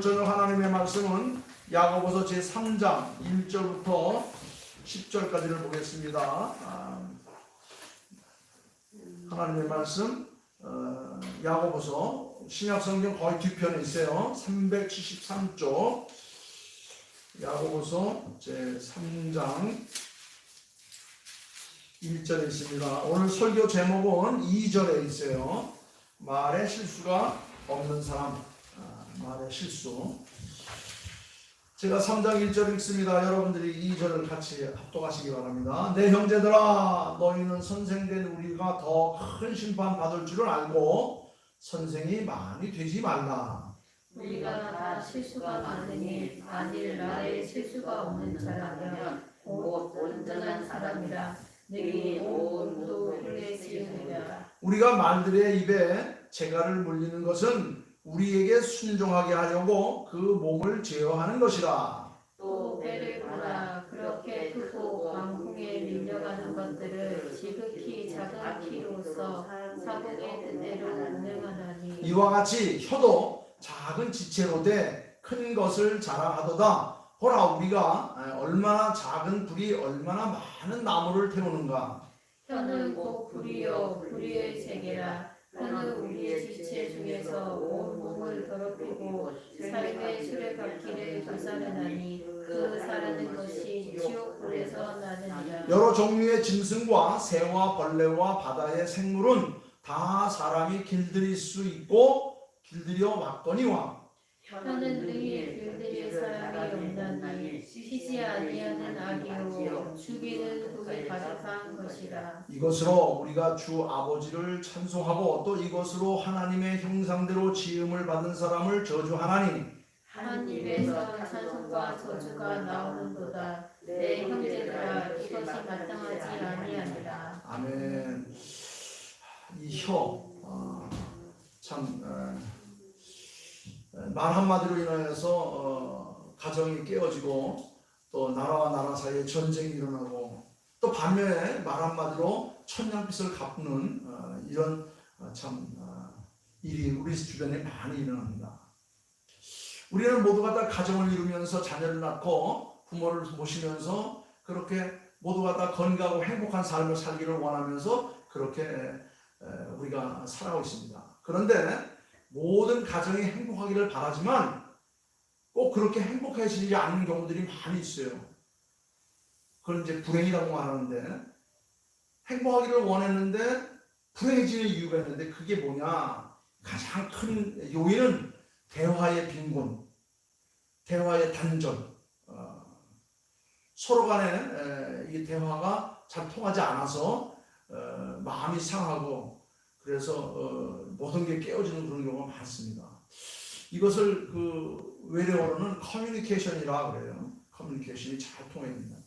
오늘 저녁 하나님의 말씀은 야고보서 제3장 1절부터 10절까지를 보겠습니다. 하나님의 말씀 야고보서 신약성경 거의 뒤편에 있어요. 373쪽 야고보서 제3장 1절에 있습니다. 오늘 설교 제목은 2절에 있어요. 말에 실수가 없는 사람. 말의 실수. 제가 3장 1절 읽습니다. 여러분들이 2절을 같이 합독하시기 바랍니다. 내 형제들아, 너희는 선생된 우리가 더 큰 심판 받을 줄을 알고 선생이 많이 되지 말라. 우리가 다 실수가 많으니 만일 나의 실수가 없는 자라면 곧 온전한 사람이라 너희 온 무도 흘려 지으리라. 우리가 말들의 입에 재갈을 물리는 것은 우리에게 순종하게 하려고 그 몸을 제어하는 것이라. 또 배를 보라. 그렇게 크고 광풍에 밀려가는 것들을 지극히 작은 키로서 사복의 뜻대로 운행하나니 이와 같이 혀도 작은 지체로 돼 큰 것을 자랑하도다. 보라, 우리가 얼마나 작은 불이 얼마나 많은 나무를 태우는가. 혀는 곧 불이요 불의의 세계라. 혀는 우리의 지체 중에서 온 몸을 더럽히고 삶의 수레바퀴를 불사르나니 그 사르는 것이 지옥불에서 나느니라. 여러 종류의 짐승과 새와 벌레와 바다의 생물은 다 사람이 길들일 수 있고 길들여 왔거니와. 혀는 능히 길들일 사람이 없나니 쉬지 아니하는 악이요 죽이는 독이 가득한 것이라. 이것으로 우리가 주 아버지를 찬송하고 또 이것으로 하나님의 형상대로 지음을 받은 사람을 저주하나니 한 입에서 찬송과 저주가 나오는도다. 내 형제들아, 이것이 마땅하지 아니하니라. 아멘. 이 혀, 말 한마디로 인하여서 가정이 깨어지고 또 나라와 나라 사이에 전쟁이 일어나고 또 반면에 말 한마디로 천냥빚을 갚는 이런 일이 우리 주변에 많이 일어납니다. 우리는 모두가 다 가정을 이루면서 자녀를 낳고 부모를 모시면서 그렇게 모두가 다 건강하고 행복한 삶을 살기를 원하면서 그렇게 우리가 살아가고 있습니다. 그런데 모든 가정이 행복하기를 바라지만 꼭 그렇게 행복해지지 않는 경우들이 많이 있어요. 그걸 이제 불행이라고 하는데, 행복하기를 원했는데 불행해지는 이유가 있는데 그게 뭐냐? 가장 큰 요인은 대화의 빈곤, 대화의 단절, 서로 간에 이 대화가 잘 통하지 않아서 마음이 상하고 그래서 모든 게 깨어지는 그런 경우가 많습니다. 이것을 외래어로는 커뮤니케이션이라고 그래요. 커뮤니케이션이 잘 통해야 된다.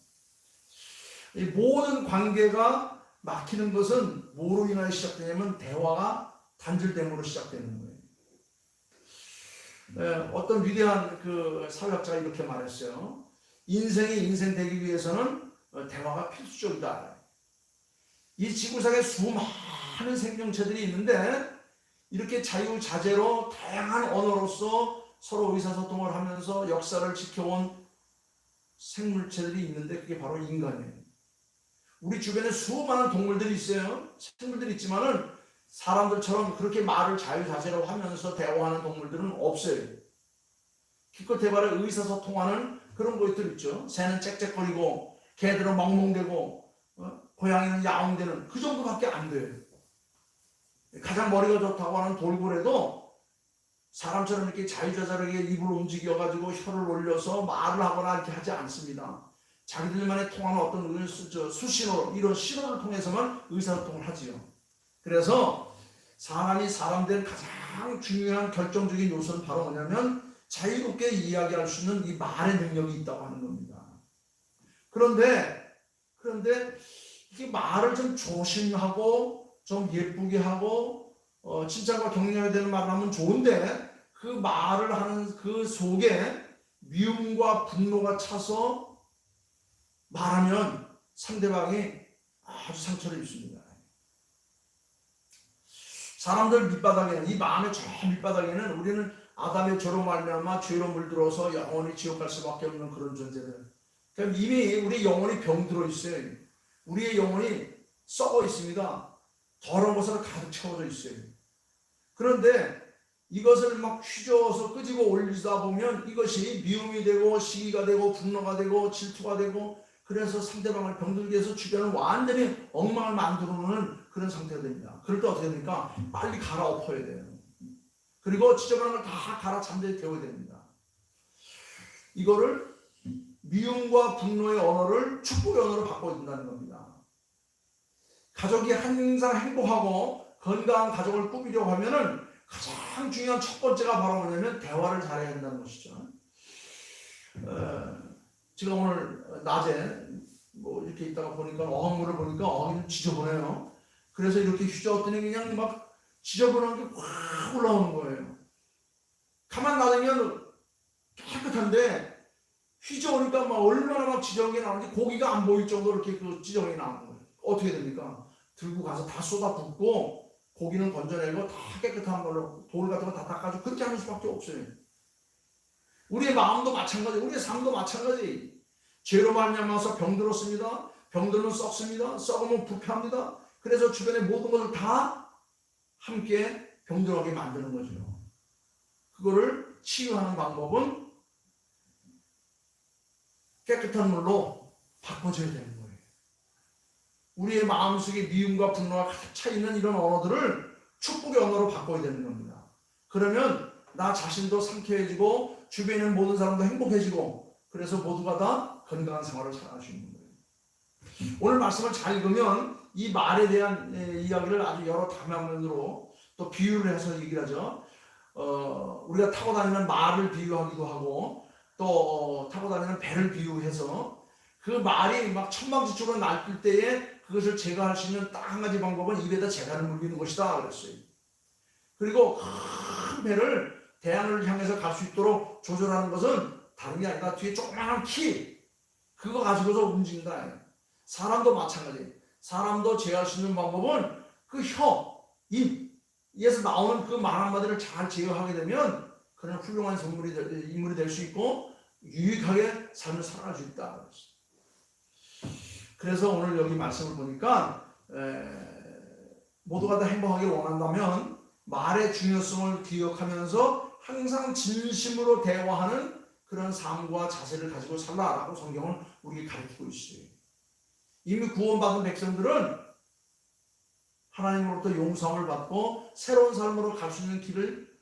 이 모든 관계가 막히는 것은 뭐로 인하여 시작되냐면 대화가 단절됨으로 시작되는 거예요. 어떤 위대한 사회학자가 이렇게 말했어요. 인생이 인생 되기 위해서는 대화가 필수적이다. 이 지구상에 수많은 생명체들이 있는데 이렇게 자유자재로 다양한 언어로서 서로 의사소통을 하면서 역사를 지켜온 생물체들이 있는데 그게 바로 인간이에요. 우리 주변에 수많은 동물들이 있어요. 생물들이 있지만은 사람들처럼 그렇게 말을 자유자재로 하면서 대화하는 동물들은 없어요. 기껏 해봐야 의사소통하는 그런 것들 있죠. 새는 짹짹거리고 개들은 멍멍대고 고양이는 야옹대는 그 정도밖에 안 돼요. 가장 머리가 좋다고 하는 돌고래도 사람처럼 이렇게 자유자재하게 입을 움직여가지고 혀를 올려서 말을 하거나 이렇게 하지 않습니다. 자기들만의 통하는 어떤 수신호, 이런 신호를 통해서만 의사소통을 하지요. 그래서 사람이 사람 된 가장 중요한 결정적인 요소는 바로 뭐냐면 자유롭게 이야기할 수 있는 이 말의 능력이 있다고 하는 겁니다. 그런데 이게 말을 좀 조심하고 좀 예쁘게 하고 칭찬과 격려해야 되는 말을 하면 좋은데 그 말을 하는 그 속에 미움과 분노가 차서 말하면 상대방이 아주 상처를 입습니다. 사람들 밑바닥에는, 이 마음의 저 밑바닥에는 우리는 아담의 죄로 말미암아 죄로 물들어서 영원히 지옥 갈 수밖에 없는 그런 존재들. 그럼 이미 우리 영혼이 병들어 있어요. 우리의 영혼이 썩어 있습니다. 더러운 것으로 가득 채워져 있어요. 그런데 이것을 막 휘저어서 끄집어 올리다 보면 이것이 미움이 되고 시기가 되고 분노가 되고 질투가 되고, 그래서 상대방을 병들게 해서 주변을 완전히 엉망을 만들어 놓는 그런 상태가 됩니다. 그럴 때 어떻게 됩니까? 빨리 갈아엎어야 돼요. 그리고 지저분한 걸 다 갈아 잠재에 태워야 됩니다. 이거를 미움과 분노의 언어를 축복의 언어로 바꿔야 된다는 겁니다. 가족이 항상 행복하고 건강한 가족을 꾸미려고 하면은 가장 중요한 첫 번째가 바로 뭐냐면 대화를 잘해야 한다는 것이죠. 제가 오늘 낮에 뭐 이렇게 있다가 보니까 어항물을 보니까 어항이 좀 지저분해요. 그래서 이렇게 휘저었더니 그냥 막 지저분한 게 확 올라오는 거예요. 가만 놔두면 깨끗한데 휘저으니까 막 얼마나 막 지저분한 게 나오는지 고기가 안 보일 정도로 이렇게 그 지저분이 나오는 거예요. 어떻게 됩니까? 들고 가서 다 쏟아붓고 고기는 건져내고 다 깨끗한 걸로 돌 같은 거 다 닦아주고 그렇게 하는 수밖에 없어요. 우리의 마음도 마찬가지, 우리의 삶도 마찬가지. 죄로 말미암아서 병들었습니다. 병들면 썩습니다. 썩으면 부패합니다. 그래서 주변의 모든 것을 다 함께 병들하게 만드는 거죠. 그거를 치유하는 방법은 깨끗한 물로 바꿔줘야 되는 거예요. 우리의 마음속에 미움과 분노가 가득 차 있는 이런 언어들을 축복의 언어로 바꿔야 되는 겁니다. 그러면 나 자신도 상쾌해지고 주변에 있는 모든 사람도 행복해지고, 그래서 모두가 다 건강한 생활을 살아갈 수 있는 거예요. 오늘 말씀을 잘 읽으면 이 말에 대한 이야기를 아주 여러 다면으로 또 비유를 해서 얘기를 하죠. 우리가 타고 다니는 말을 비유하기도 하고, 또 타고 다니는 배를 비유해서 그 말이 막 천방지축으로 날뛸 때에 그것을 제거할 수 있는 딱 한 가지 방법은 입에다 재단을 물리는 것이다 그랬어요. 그리고 큰 배를 대안을 향해서 갈 수 있도록 조절하는 것은 다른 게 아니라 뒤에 조그마한 키, 그거 가지고서 움직인다. 사람도 마찬가지. 사람도 제어할 수 있는 방법은 그 혀, 입에서 나오는 그 말 한마디를 잘 제어하게 되면 그런 훌륭한 인물이 될 수 있고 유익하게 삶을 살아갈 수 있다. 그래서 오늘 여기 말씀을 보니까 모두가 다 행복하길 원한다면 말의 중요성을 기억하면서 항상 진심으로 대화하는 그런 삶과 자세를 가지고 살라라고 성경은 우리에게 가르치고 있어요. 이미 구원받은 백성들은 하나님으로부터 용서함을 받고 새로운 삶으로 갈 수 있는 길을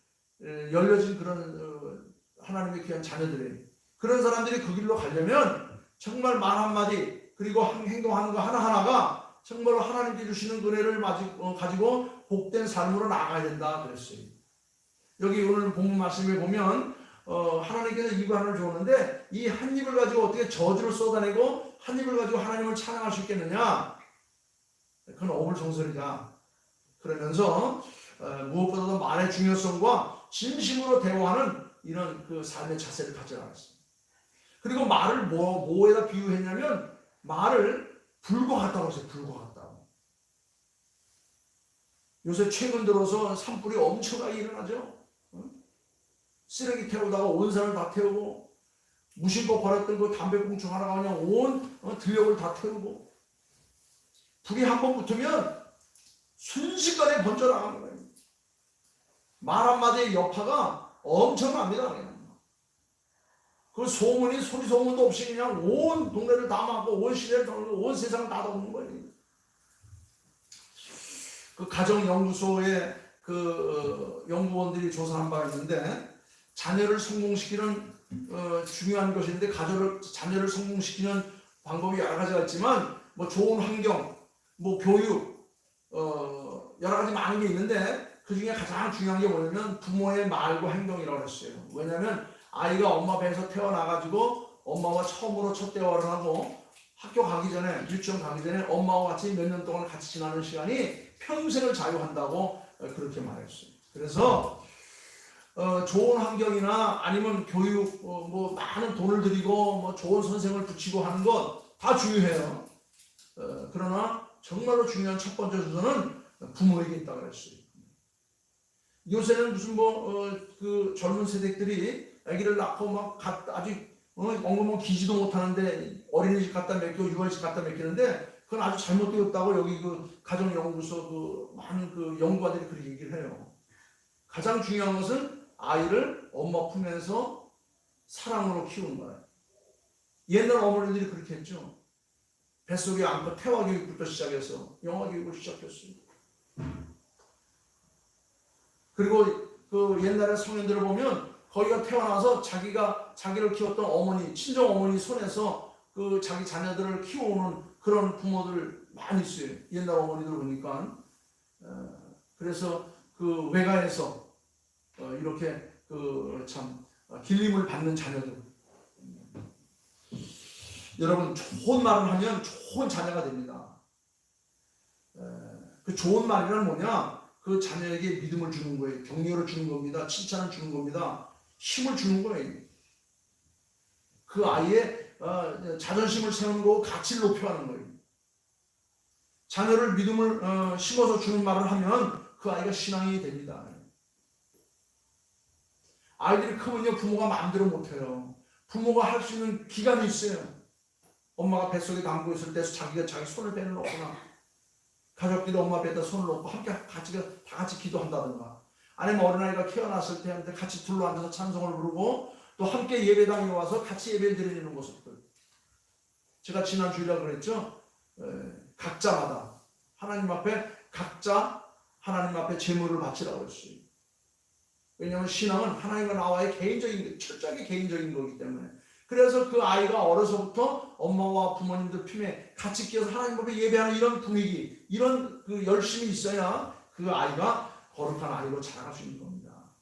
열려진 그런 하나님의 귀한 자녀들이에요. 그런 사람들이 그 길로 가려면 정말 말 한마디 그리고 행동하는 거 하나하나가 정말로 하나님께 주시는 은혜를 가지고 복된 삶으로 나아가야 된다 그랬어요. 여기 오늘 본문 말씀에 보면 하나님께서 입을 하나를 주었는데 이 한 입을 가지고 어떻게 저주를 쏟아내고 한 입을 가지고 하나님을 찬양할 수 있겠느냐? 그건 어불성설이다. 그러면서 무엇보다도 말의 중요성과 진심으로 대화하는 이런 그 삶의 자세를 가져라 했습니다. 그리고 말을 뭐에다 비유했냐면 말을 불과 같다고 했어요. 불과 같다고. 요새 최근 들어서 산불이 엄청나게 일어나죠. 쓰레기 태우다가 온 산을 다 태우고 무심코 버렸던 그 담배꽁초 하나가 그냥 온 들녘을 다 태우고 불이 한번 붙으면 순식간에 번져나가는 거예요. 말 한마디의 여파가 엄청납니다. 그냥. 그 소문이 소리 소문도 없이 그냥 온 동네를 다 막고 온 시대를 다 막고 온 세상을 다 덮는 거예요. 그 가정연구소에 그 연구원들이 조사한 바가 있는데 자녀를 성공시키는 중요한 것인데 자녀를 성공시키는 방법이 여러 가지가 있지만 뭐 좋은 환경, 뭐 교육, 여러 가지 많은 게 있는데 그 중에 가장 중요한 게 뭐냐면 부모의 말과 행동이라고 했어요. 왜냐하면 아이가 엄마 배에서 태어나가지고 엄마와 처음으로 첫 대화를 하고 학교 가기 전에 유치원 가기 전에 엄마와 같이 몇 년 동안 같이 지나는 시간이 평생을 자유한다고 그렇게 말했어요. 그래서 좋은 환경이나 아니면 교육 뭐 많은 돈을 들이고 뭐 좋은 선생을 붙이고 하는 것 다 중요해요. 그러나 정말로 중요한 첫 번째 주소는 부모에게 있다고 그랬어요. 요새는 무슨 그 젊은 세대들이 아기를 낳고 막 아직 엉거멍 기지도 못하는데 어린이집 갖다 맡기고 유아원집 갖다 맡기는데 그건 아주 잘못되었다고 여기 그 가정연구소 그 많은 그 연구가들이 그렇게 얘기를 해요. 가장 중요한 것은 아이를 엄마 품에서 사랑으로 키우는 거예요. 옛날 어머니들이 그렇게 했죠. 뱃속에 안고 태화 교육부터 시작해서 영아 교육을 시작했어요. 그리고 그 옛날에 성인들을 보면 거기가 태어나서 자기를 키웠던 어머니, 친정 어머니 손에서 그 자기 자녀들을 키워오는 그런 부모들 많이 있어요. 옛날 어머니들 보니까. 그래서 그 외가에서 이렇게 그 참 길림을 받는 자녀들. 여러분, 좋은 말을 하면 좋은 자녀가 됩니다. 그 좋은 말이란 뭐냐? 그 자녀에게 믿음을 주는 거예요. 격려를 주는 겁니다. 칭찬을 주는 겁니다. 힘을 주는 거예요. 그 아이의 자존심을 세우는 거고 가치를 높여가는 거예요. 자녀를 믿음을 심어서 주는 말을 하면 그 아이가 신앙이 됩니다. 아이들이 크면요 부모가 마음대로 못해요. 부모가 할 수 있는 기간이 있어요. 엄마가 뱃속에 담고 있을 때 자기가 자기 손을 빼놓거나 가족들이 엄마 뱃에 손을 놓고 함께 다 같이 기도한다든가 아니면 어린아이가 태어났을 때 같이 둘러앉아서 찬송을 부르고 또 함께 예배당에 와서 같이 예배를 드리는 모습들. 제가 지난 주일에 그랬죠. 각자마다 하나님 앞에 각자 하나님 앞에 제물을 바치라고 했어요. 왜냐하면 신앙은 하나님과 나와의 개인적인 철저하게 개인적인 거기 때문에. 그래서 그 아이가 어려서부터 엄마와 부모님들 품에 같이 끼어서 하나님 앞에 예배하는 이런 분위기, 이런 그 열심이 있어야 그 아이가 거룩한 아이로 자라갈 수 있는 겁니다.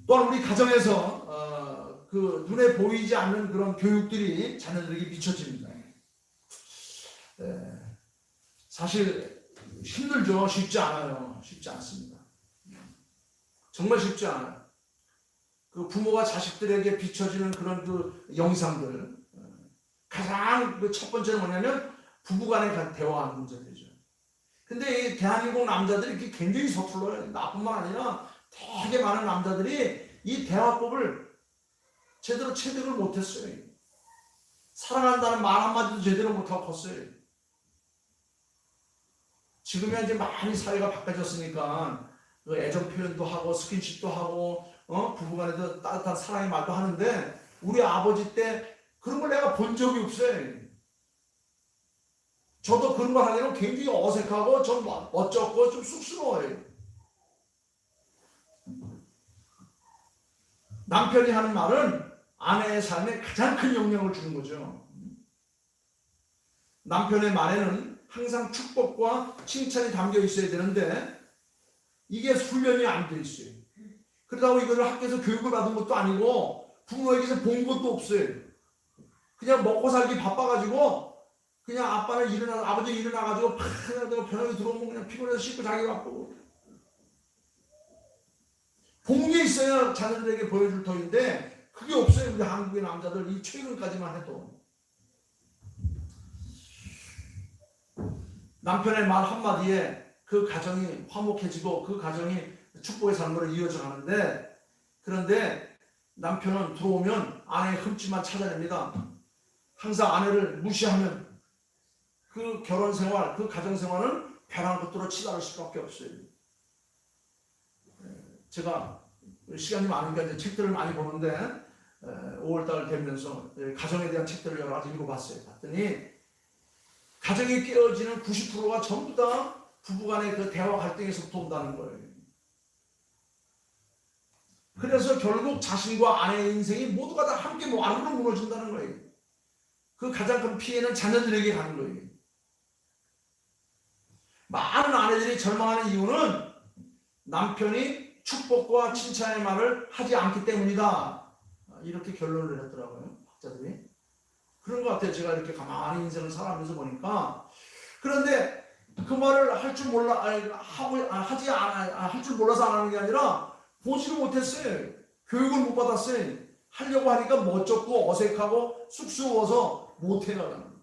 또한 우리 가정에서 그 눈에 보이지 않는 그런 교육들이 자녀들에게 비춰집니다. 사실 힘들죠. 쉽지 않아요. 쉽지 않습니다. 정말 쉽지 않아요. 그 부모가 자식들에게 비춰지는 그런 그 영상들 가장 그 첫 번째는 뭐냐면 부부간의 대화하는 문제되죠. 근데 이 대한민국 남자들이 이렇게 굉장히 서툴러요. 나뿐만 아니라 되게 많은 남자들이 이 대화법을 제대로 체득을 못했어요. 사랑한다는 말 한마디도 제대로 못하고 컸어요. 지금은 이제 많이 사회가 바꿔졌으니까 그 애정 표현도 하고 스킨십도 하고 부부간에도 따뜻한 사랑의 말도 하는데 우리 아버지 때 그런 걸 내가 본 적이 없어요. 저도 그런 걸 하기에는 굉장히 어색하고 좀 어쩌고 좀 쑥스러워요. 남편이 하는 말은 아내의 삶에 가장 큰 영향을 주는 거죠. 남편의 말에는 항상 축복과 칭찬이 담겨 있어야 되는데 이게 훈련이 안 돼 있어요. 그러다가 이거를 학교에서 교육을 받은 것도 아니고 부모에게서 본 것도 없어요. 그냥 먹고 살기 바빠가지고 그냥 아버지 일어나가지고 편하게 들어오면 그냥 피곤해서 씻고 자기 바쁘고 본 게 있어야 자녀들에게 보여줄 터인데 그게 없어요. 우리 한국의 남자들 이 최근까지만 해도 남편의 말 한마디에 그 가정이 화목해지고 그 가정이 축복의 삶으로 이어져 가는데 그런데 남편은 들어오면 아내의 흠집만 찾아냅니다. 항상 아내를 무시하면 그 결혼생활, 그 가정생활은 벼랑 끝으로 치달을 수밖에 없어요. 제가 시간이 많으니까 이제 책들을 많이 보는데 5월달 되면서 가정에 대한 책들을 여러 가지 읽어봤어요. 봤더니 가정이 깨어지는 90%가 전부 다 부부간의 그 대화 갈등에서부터 온다는 거예요. 그래서 결국 자신과 아내의 인생이 모두가 다 함께 완으로 무너진다는 거예요. 그 가장 큰 피해는 자녀들에게 가는 거예요. 많은 아내들이 절망하는 이유는 남편이 축복과 칭찬의 말을 하지 않기 때문이다. 이렇게 결론을 내렸더라고요. 학자들이. 그런 것 같아요. 제가 이렇게 가만히 인생을 살아가면서 보니까. 그런데 그 말을 할 줄 몰라, 할 줄 몰라서 안 하는 게 아니라 보지를 못했어요. 교육을 못 받았어요. 하려고 하니까 멋쩍고 어색하고 쑥스러워서 못해가는 거예요.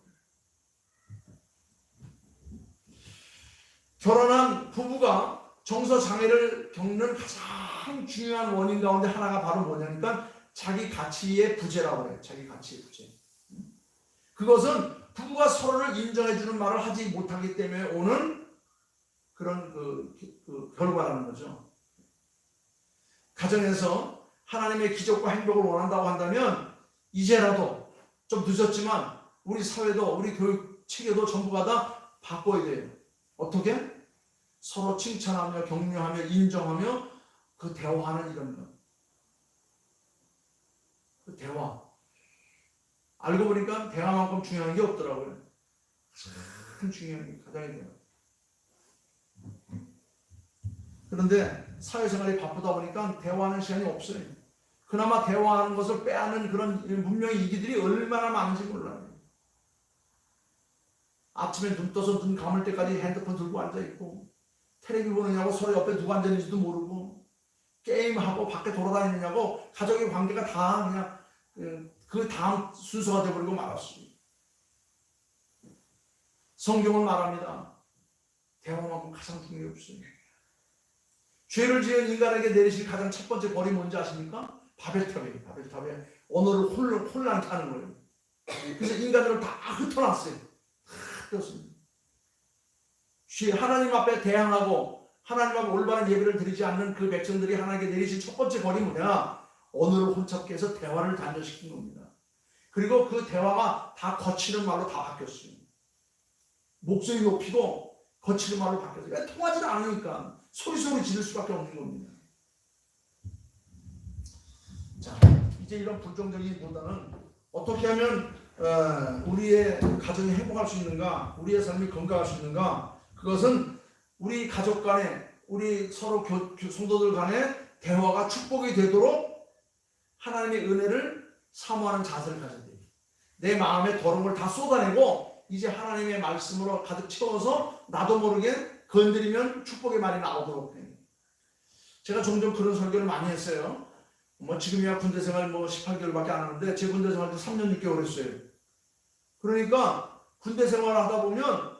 결혼한 부부가 정서 장애를 겪는 가장 중요한 원인 가운데 하나가 바로 뭐냐니까 자기 가치의 부재라고 해요. 자기 가치의 부재. 그것은 부부가 서로를 인정해주는 말을 하지 못하기 때문에 오는 그런 그 결과라는 거죠. 가정에서 하나님의 기적과 행복을 원한다고 한다면 이제라도 좀 늦었지만 우리 사회도 우리 교육 체계도 전부가 다 바꿔야 돼요. 어떻게? 서로 칭찬하며 격려하며 인정하며 그 대화하는 이런 것. 그 대화. 알고 보니까 대화만큼 중요한 게 없더라고요. 가장 중요한 게 가장이 돼요. 그런데 사회생활이 바쁘다 보니까 대화하는 시간이 없어요. 그나마 대화하는 것을 빼앗는 그런 문명의 이기들이 얼마나 많은지 몰라요. 아침에 눈 떠서 눈 감을 때까지 핸드폰 들고 앉아있고 텔레비 보느냐고 서로 옆에 누가 앉았는지도 모르고 게임하고 밖에 돌아다니느냐고 가족의 관계가 다 그냥 그 다음 순서가 되어버리고 말았습니다. 성경은 말합니다. 대화만큼 가장 중요한 게 없어요. 죄를 지은 인간에게 내리실 가장 첫 번째 벌이 뭔지 아십니까? 바벨탑이에요. 바벨탑에 언어를 혼란케 하는 거예요. 그래서 인간들을 다 흩어놨어요. 다 흩었습니다. 하나님 앞에 대항하고 하나님 앞에 올바른 예배를 드리지 않는 그 백성들이 하나님께 내리신 첫 번째 벌이 뭐냐? 언어를 혼잡게 해서 대화를 단절시킨 겁니다. 그리고 그 대화가 다 거치는 말로 다 바뀌었어요. 목소리 높이고 거치는 말로 바뀌었어요. 왜 통하지 않으니까 소리 지를 수밖에 없는 겁니다. 자, 이제 이런 불정적인 보다는 어떻게 하면 우리의 가정이 행복할 수 있는가, 우리의 삶이 건강할 수 있는가, 그것은 우리 가족 간에, 우리 서로 성도들 간에 대화가 축복이 되도록 하나님의 은혜를 사모하는 자세를 가져야 돼요. 내 마음의 더러움을 다 쏟아내고 이제 하나님의 말씀으로 가득 채워서 나도 모르게 건드리면 축복의 말이 나오도록 해요. 제가 종종 그런 설교를 많이 했어요. 지금이야 군대 생활 18개월밖에 안 하는데 제 군대 생활도 3년 6개월 했어요. 그러니까 군대 생활을 하다 보면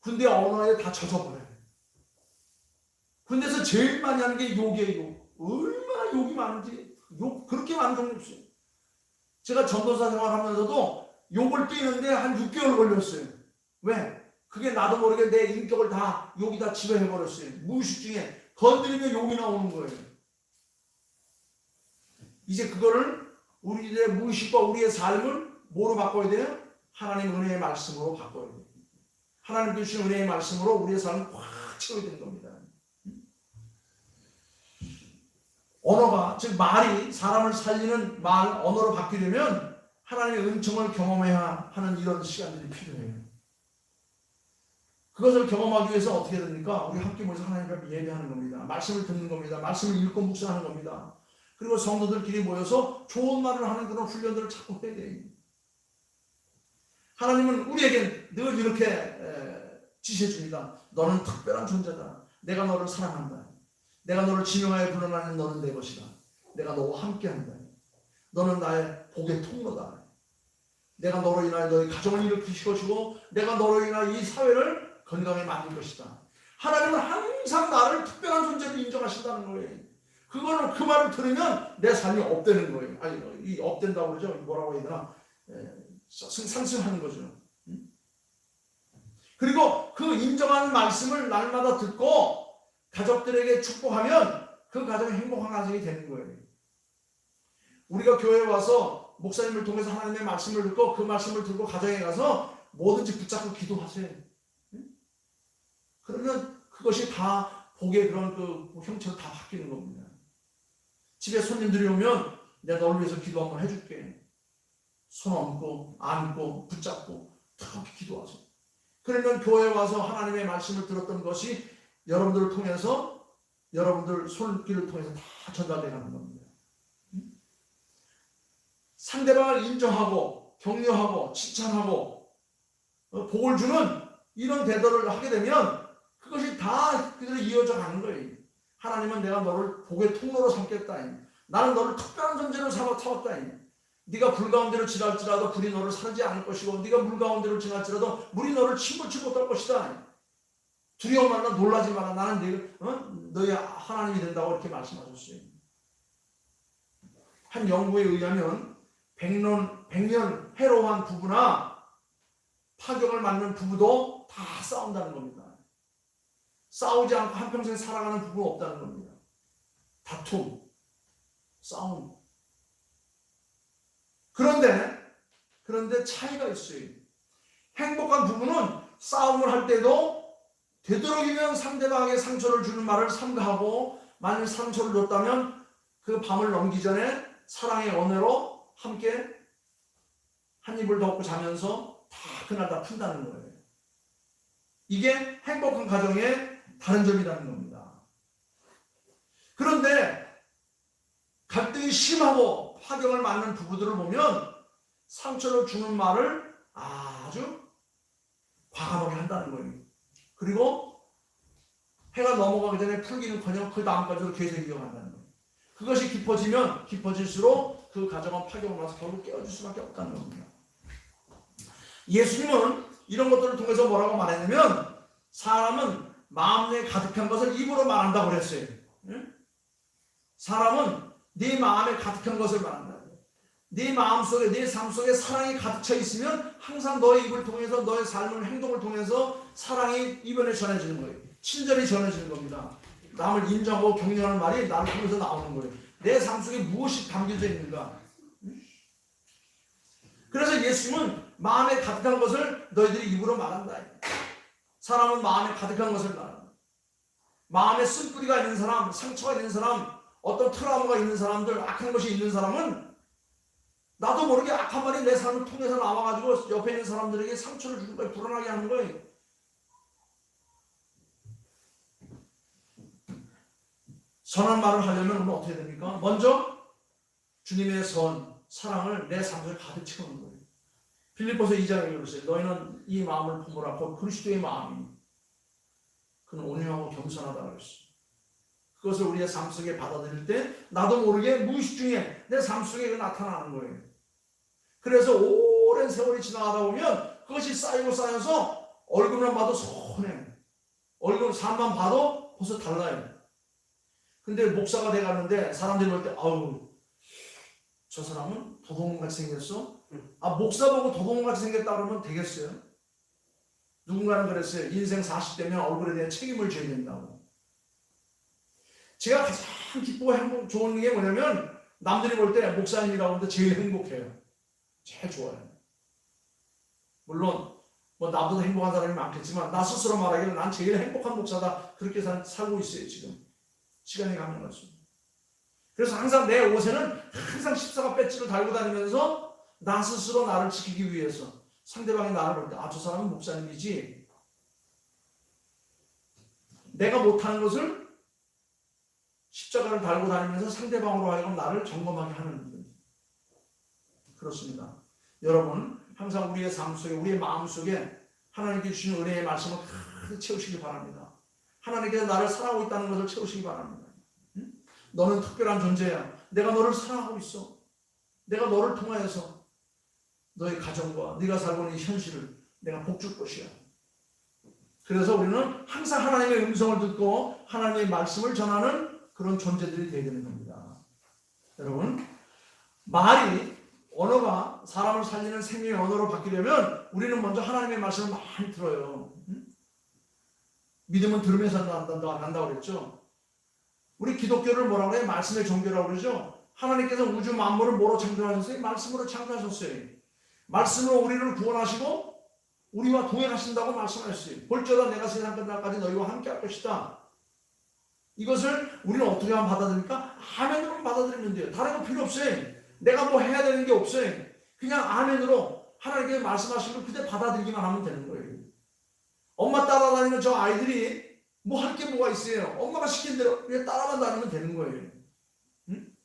군대 언어에 다 젖어버려요. 군대에서 제일 많이 하는 게 욕이에요. 얼마나 욕이 많은지. 욕 그렇게 많은 종류 없어요. 제가 전도사 생활하면서도 욕을 띄는데 한 6개월 걸렸어요. 왜? 그게 나도 모르게 내 인격을 다 욕이 다 지배해버렸어요. 무의식 중에 건드리면 욕이 나오는 거예요. 이제 그거를 우리의 무의식과 우리의 삶을 뭐로 바꿔야 돼요? 하나님 은혜의 말씀으로 바꿔야 돼요. 하나님 주신 은혜의 말씀으로 우리의 삶을 확 채워야 되는 겁니다. 언어가, 즉 말이 사람을 살리는 언어로 바뀌려면 하나님의 은총을 경험해야 하는 이런 시간들이 필요해요. 그것을 경험하기 위해서 어떻게 됩니까? 우리 함께 모여서 하나님 앞에 예배하는 겁니다. 말씀을 듣는 겁니다. 말씀을 읽고 묵상하는 겁니다. 그리고 성도들끼리 모여서 좋은 말을 하는 그런 훈련들을 자꾸 해야 돼요. 하나님은 우리에게 늘 이렇게 지시해 줍니다. 너는 특별한 존재다. 내가 너를 사랑한다. 내가 너를 지명하여 불러나는 너는 내 것이다. 내가 너와 함께한다. 너는 나의 복의 통로다. 내가 너로 인하여 너의 가정을 일으키실 것이고 내가 너로 인하여 이 사회를 건강하게 만들 것이다. 하나님은 항상 나를 특별한 존재로 인정하신다는 거예요. 그거는 그 말을 들으면 내 삶이 업되는 거예요. 아니, 이 업된다고 그러죠. 뭐라고 해야 되나? 상승하는 거죠. 그리고 그 인정하는 말씀을 날마다 듣고 가족들에게 축복하면 그 가정이 행복한 가정이 되는 거예요. 우리가 교회에 와서 목사님을 통해서 하나님의 말씀을 듣고 그 말씀을 듣고 가정에 가서 뭐든지 붙잡고 기도하세요. 그러면 그것이 다 복의 그런 그 형체로 다 바뀌는 겁니다. 집에 손님들이 오면 내가 너를 위해서 기도 한번 해줄게. 손 얹고 안고 붙잡고 그렇게 기도하세요. 그러면 교회에 와서 하나님의 말씀을 들었던 것이 여러분들을 통해서 여러분들 손길을 통해서 다 전달되는 겁니다. 상대방을 인정하고 격려하고 칭찬하고 복을 주는 이런 대도를 하게 되면 그것이 다 그대로 이어져 가는 거예요. 하나님은 내가 너를 복의 통로로 삼겠다. 나는 너를 특별한 존재로 삼았다. 네가 불 가운데로 지날지라도 불이 너를 사르지 않을 것이고 네가 물 가운데로 지날지라도 물이 너를 침몰치 못할 것이다. 두려워 말라, 놀라지 마라. 나는 너희 하나님이 된다고 이렇게 말씀하셨어요. 한 연구에 의하면 100년 해로한 부부나 파격을 맞는 부부도 다 싸운다는 겁니다. 싸우지 않고 한평생 살아가는 부부는 없다는 겁니다. 다툼, 싸움. 그런데 차이가 있어요. 행복한 부부는 싸움을 할 때도 되도록이면 상대방에게 상처를 주는 말을 삼가하고, 만일 상처를 줬다면 그 밤을 넘기 전에 사랑의 언어로 함께 한 입을 덮고 자면서 그날 다 푼다는 거예요. 이게 행복한 가정의 다른 점이라는 겁니다. 그런데 갈등이 심하고 파격을 맞는 부부들을 보면 상처를 주는 말을 아주 과감하게 한다는 거예요. 그리고 해가 넘어가기 전에 풀기는커녕 그 다음까지도 계속 이어간다는 거예요. 그것이 깊어지면 깊어질수록 그 가정은 파격을 맞아서 결국 깨어질 수밖에 없다는 겁니다. 예수님은 이런 것들을 통해서 뭐라고 말했냐면, 사람은 마음 내에 가득한 것을 입으로 말한다고 그랬어요. 사람은 네 마음에 가득한 것을 말한다. 네 마음속에, 네 삶 속에 사랑이 가득 차 있으면 항상 너의 입을 통해서, 너의 삶을, 행동을 통해서 사랑이 이변에 전해지는 거예요. 친절히 전해지는 겁니다. 남을 인정하고 격려하는 말이 나를 통해서 나오는 거예요. 내 삶 속에 무엇이 담겨져 있는가. 그래서 예수님은 마음에 가득한 것을 너희들이 입으로 말한다. 사람은 마음에 가득한 것을 말한다. 마음에 쓴뿌리가 있는 사람, 상처가 있는 사람, 어떤 트라우마가 있는 사람들, 악한 것이 있는 사람은 나도 모르게 악한 말이 내 삶을 통해서 나와가지고 옆에 있는 사람들에게 상처를 주는 거예요. 불안하게 하는 거예요. 선한 말을 하려면 어떻게 됩니까? 먼저 주님의 사랑을 내 삶 속에 가득 채우는 거예요. 빌립보서 2장에 그랬어요. 너희는 이 마음을 품으라. 곧 그리스도의 마음이. 그는 온유하고 겸손하다고 그랬어요. 그것을 우리의 삶 속에 받아들일 때 나도 모르게 무의식 중에 내 삶 속에 나타나는 거예요. 그래서 오랜 세월이 지나가다 보면 그것이 쌓여서 얼굴만 봐도 선해. 얼굴 삶만 봐도 벌써 달라요. 근데 목사가 돼가는데 사람들이 볼 때 아우 저 사람은 도둑놈같이 생겼어? 목사 보고 도둑놈같이 생겼다 그러면 되겠어요? 누군가는 그랬어요. 인생 40대면 얼굴에 대한 책임을 져야 된다고. 제가 가장 기쁘고 좋은 게 뭐냐면 남들이 볼 때 목사님이라고 하는데 제일 행복해요. 제일 좋아요. 물론 뭐 나보다 행복한 사람이 많겠지만 나 스스로 말하기를 난 제일 행복한 목사다. 그렇게 살고 있어요. 지금 시간이 가면 갈수록. 그래서 항상 내 옷에는 항상 14가 배지를 달고 다니면서 나 스스로 나를 지키기 위해서 상대방이 나를 볼 때 저 사람은 목사님이지. 내가 못하는 것을 십자가를 달고 다니면서 상대방으로 하여금 나를 점검하게 하는 거예요. 그렇습니다. 여러분 항상 우리의 삶 속에, 우리의 마음 속에 하나님께 주신 은혜의 말씀을 가득 채우시기 바랍니다. 하나님께서 나를 사랑하고 있다는 것을 채우시기 바랍니다. 너는 특별한 존재야. 내가 너를 사랑하고 있어. 내가 너를 통하여서 너의 가정과 네가 살고 있는 현실을 내가 복줄 것이야. 그래서 우리는 항상 하나님의 음성을 듣고 하나님의 말씀을 전하는 그런 존재들이 되어야 되는 겁니다. 여러분, 언어가 사람을 살리는 생명의 언어로 바뀌려면 우리는 먼저 하나님의 말씀을 많이 들어요. 믿음은 들으면서 난다고 그랬죠. 우리 기독교를 뭐라고 해요? 말씀의 종교라고 그러죠. 하나님께서 우주 만물을 뭐로 창조하셨어요? 말씀으로 창조하셨어요. 말씀으로 우리를 구원하시고 우리와 동행하신다고 말씀하셨어요. 볼지어다 내가 세상 끝날까지 너희와 함께 할 것이다. 이것을 우리는 어떻게 하면 받아들입니까? 아멘으로 받아들이면 돼요. 다른 거 필요 없어요. 내가 뭐 해야 되는 게 없어요. 그냥 아멘으로 하나님께서 말씀하시면 그때 받아들이기만 하면 되는 거예요. 엄마 따라다니는 저 아이들이 뭐 할 게 뭐가 있어요. 엄마가 시킨 대로 그냥 따라만 다니면 되는 거예요. 응?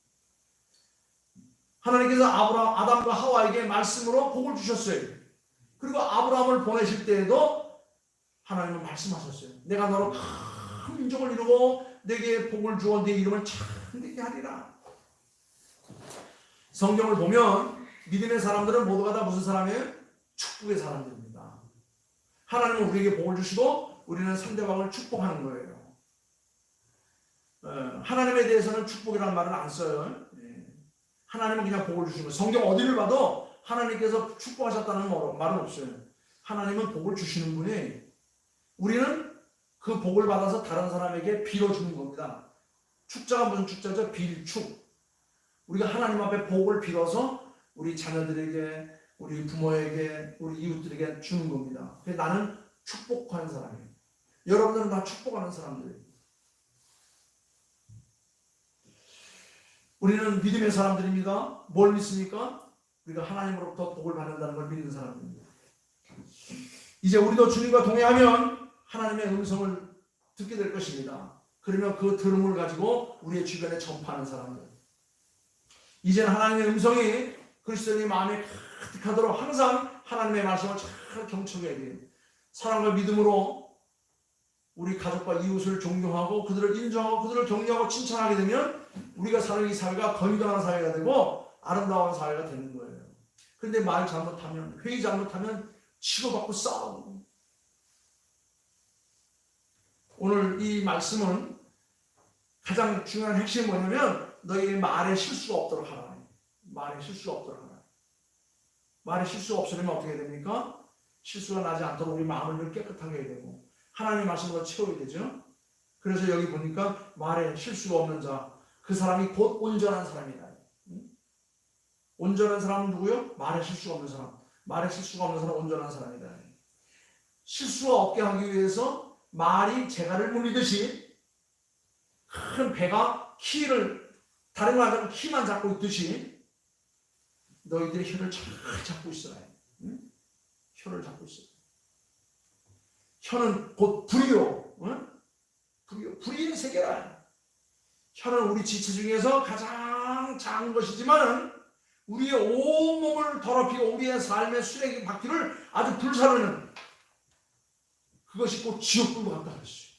하나님께서 아담과 하와에게 말씀으로 복을 주셨어요. 그리고 아브라함을 보내실 때에도 하나님은 말씀하셨어요. 내가 너로 큰 민족을 이루고 내게 복을 주어 내 이름을 참되게 하리라. 성경을 보면 믿음의 사람들은 모두가 다 무슨 사람이에요? 축복의 사람들입니다. 하나님은 우리에게 복을 주시고 우리는 상대방을 축복하는 거예요. 하나님에 대해서는 축복이라는 말은 안 써요. 하나님은 그냥 복을 주시는 거예요. 성경 어디를 봐도 하나님께서 축복하셨다는 말은 없어요. 하나님은 복을 주시는 분이, 우리는 그 복을 받아서 다른 사람에게 빌어주는 겁니다. 축자가 무슨 축자죠? 빌축. 우리가 하나님 앞에 복을 빌어서 우리 자녀들에게, 우리 부모에게, 우리 이웃들에게 주는 겁니다. 그래서 나는 축복하는 사람이에요. 여러분들은 다 축복하는 사람들이에요. 우리는 믿음의 사람들입니다. 뭘 믿습니까? 우리가 하나님으로부터 복을 받는다는 걸 믿는 사람입니다. 이제 우리도 주님과 동행하면 하나님의 음성을 듣게 될 것입니다. 그러면 그 들음을 가지고 우리의 주변에 전파하는 사람들. 이제는 하나님의 음성이 그리스도인의 마음에 가득하도록 항상 하나님의 말씀을 잘 경청해야 돼요. 사랑과 믿음으로 우리 가족과 이웃을 존경하고 그들을 인정하고 그들을 격려하고 칭찬하게 되면 우리가 사는 이 사회가 건강한 사회가 되고 아름다운 사회가 되는 거예요. 그런데 말 잘못하면, 회의 잘못하면 치고받고 싸우고. 오늘 이 말씀은 가장 중요한 핵심이 뭐냐면 너희의 말에 실수가 없도록 하라. 말에 실수가 없도록 하라. 말에 실수가 없으려면 어떻게 됩니까? 실수가 나지 않도록 우리 마음을 깨끗하게 해야 되고 하나님의 말씀으로 채워야 되죠. 그래서 여기 보니까 말에 실수가 없는 자, 그 사람이 곧 온전한 사람이다. 온전한 사람은 누구요? 말에 실수가 없는 사람. 말에 실수가 없는 사람은 온전한 사람이다. 실수가 없게 하기 위해서 말이 재갈을 물리듯이 큰 배가 키를 다른 거 안 잡고 키만 잡고 있듯이 너희들의 혀를 잘 잡고 있어라. 응? 혀를 잡고 있어. 혀는 곧 불이요. 응? 불의의 세계라. 혀는 우리 지체 중에서 가장 작은 것이지만 우리의 온몸을 더럽히고 우리의 삶의 쓰레기 바퀴를 아주 불사르는, 그것이 곧 지옥불과 같다 그랬어요.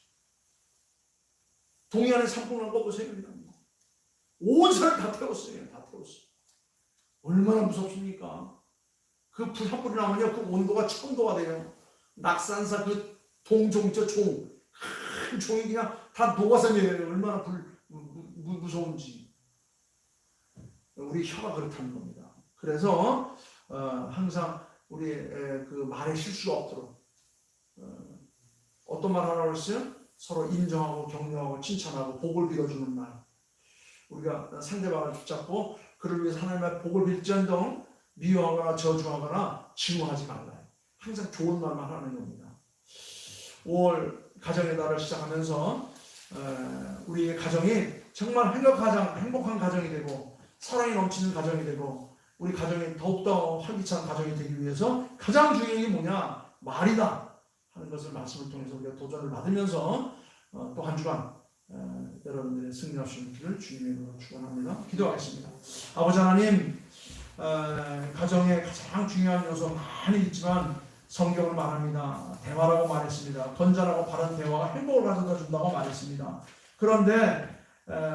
동해안의 산불을 보세요. 온 산을 다 태웠어요. 다 태웠어요. 얼마나 무섭습니까? 그 불 한 불이 나면요, 그 온도가 1000도가 돼요. 낙산사 그 동종 있죠, 종. 큰 종이 그냥 다 녹아서 내려요. 얼마나 무서운지. 우리 혀가 그렇다는 겁니다. 그래서 항상 우리의 그 말에 실수가 없도록 어떤 말 하라고 했어요? 서로 인정하고 격려하고 칭찬하고 복을 빌어주는 말. 우리가 상대방을 붙잡고 그를 위해서 하나님의 복을 빌지언정 미워하거나 저주하거나 증오하지 말라. 항상 좋은 말만 하는 겁니다. 5월 가정의 달을 시작하면서 우리의 가정이 정말 행복한 가정이 되고 사랑이 넘치는 가정이 되고 우리 가정이 더욱더 활기찬 가정이 되기 위해서 가장 중요한 게 뭐냐? 말이다 하는 것을 말씀을 통해서 우리가 도전을 받으면서 또 한 주간 여러분들의 승리할 수 있는 길을 주님의 이름으로 축원합니다. 기도하겠습니다. 아버지 하나님, 가정의 가장 중요한 요소 많이 있지만 성경을 말합니다. 대화라고 말했습니다. 건전하고 바른 대화가 행복을 가져다 준다고 말했습니다. 그런데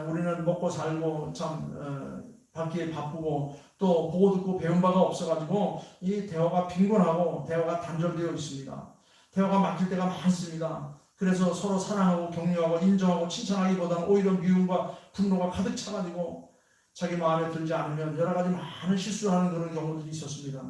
우리는 먹고 살고 참 받기에 바쁘고 또 보고 듣고 배운 바가 없어가지고 이 대화가 빈곤하고 대화가 단절되어 있습니다. 대화가 막힐 때가 많습니다. 그래서 서로 사랑하고 격려하고 인정하고 칭찬하기보다는 오히려 미움과 분노가 가득 차가지고 자기 마음에 들지 않으면 여러 가지 많은 실수를 하는 그런 경우들이 있었습니다.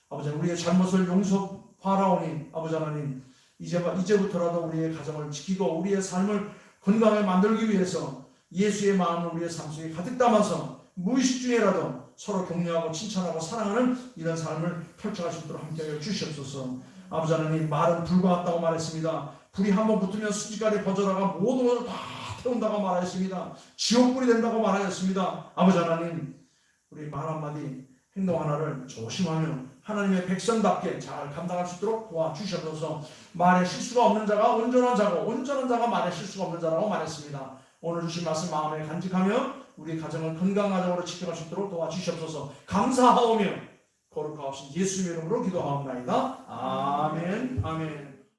아버지, 우리의 잘못을 용서하라오니 아버지 하나님, 이제부터라도 우리의 가정을 지키고 우리의 삶을 건강하게 만들기 위해서 예수의 마음을 우리의 삶 속에 가득 담아서 무의식 중에라도 서로 격려하고 칭찬하고 사랑하는 이런 삶을 펼쳐갈 수 있도록 함께하여 주시옵소서. 아버지 하나님, 말은 불과 같다고 말했습니다. 불이 한번 붙으면 순식간에 번져나가 모든 것을 다 태운다고 말하였습니다. 지옥불이 된다고 말하였습니다. 아버지 하나님, 우리 말 한마디 행동 하나를 조심하며 하나님의 백성답게 잘 감당할 수 있도록 도와주셔서 말에 실수가 없는 자가 온전한 자고 온전한 자가 말에 실수가 없는 자라고 말했습니다. 오늘 주신 말씀 마음에 간직하며 우리 가정을 건강한 가정으로 지켜갈 수 있도록 도와주시옵소서. 감사하오며 거룩하옵신 예수님의 이름으로 기도하옵나이다. 아멘. 아멘.